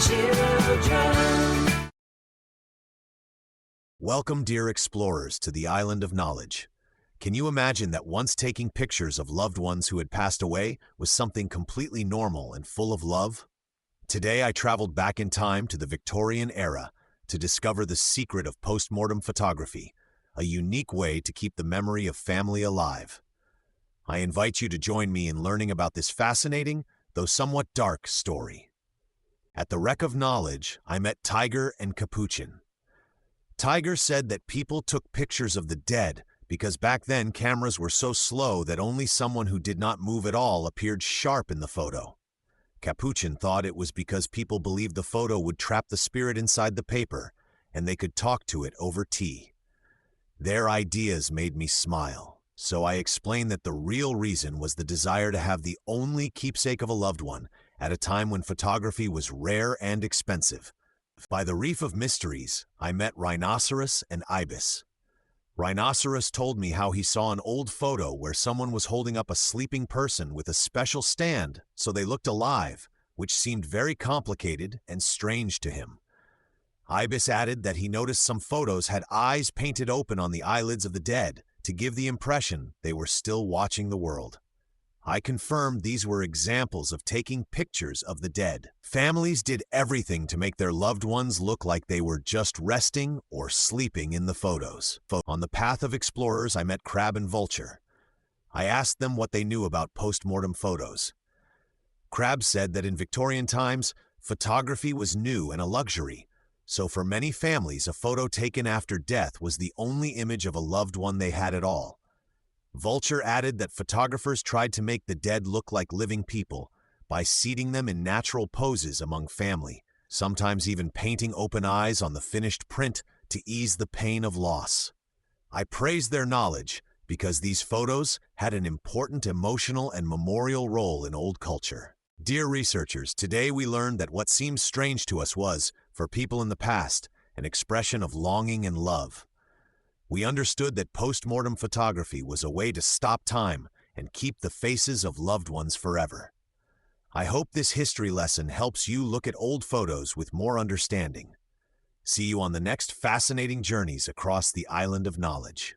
children. Welcome, dear explorers, to the Island of Knowledge. Can you imagine that once taking pictures of loved ones who had passed away was something completely normal and full of love? Today I traveled back in time to the Victorian era to discover the secret of post-mortem photography, a unique way to keep the memory of family alive. I invite you to join me in learning about this fascinating, though somewhat dark, story. At the Wreck of Knowledge, I met Tiger and Capuchin. Tiger said that people took pictures of the dead because back then cameras were so slow that only someone who did not move at all appeared sharp in the photo. Capuchin thought it was because people believed the photo would trap the spirit inside the paper and they could talk to it over tea. Their ideas made me smile, so I explained that the real reason was the desire to have the only keepsake of a loved one at a time when photography was rare and expensive. By the Reef of Mysteries, I met Rhinoceros and Ibis. Rhinoceros told me how he saw an old photo where someone was holding up a sleeping person with a special stand so they looked alive, which seemed very complicated and strange to him. Ibis added that he noticed some photos had eyes painted open on the eyelids of the dead to give the impression they were still watching the world. I confirmed these were examples of taking pictures of the dead. Families did everything to make their loved ones look like they were just resting or sleeping in the photos. On the path of explorers, I met Crab and Vulture. I asked them what they knew about post-mortem photos. Crab said that in Victorian times, photography was new and a luxury, so for many families, a photo taken after death was the only image of a loved one they had at all. Vulture added that photographers tried to make the dead look like living people by seating them in natural poses among family, sometimes even painting open eyes on the finished print to ease the pain of loss. I praised their knowledge because these photos had an important emotional and memorial role in old culture. Dear researchers, today we learned that what seems strange to us was, for people in the past, an expression of longing and love. We understood that post-mortem photography was a way to stop time and keep the faces of loved ones forever. I hope this history lesson helps you look at old photos with more understanding. See you on the next fascinating journeys across the Island of Knowledge.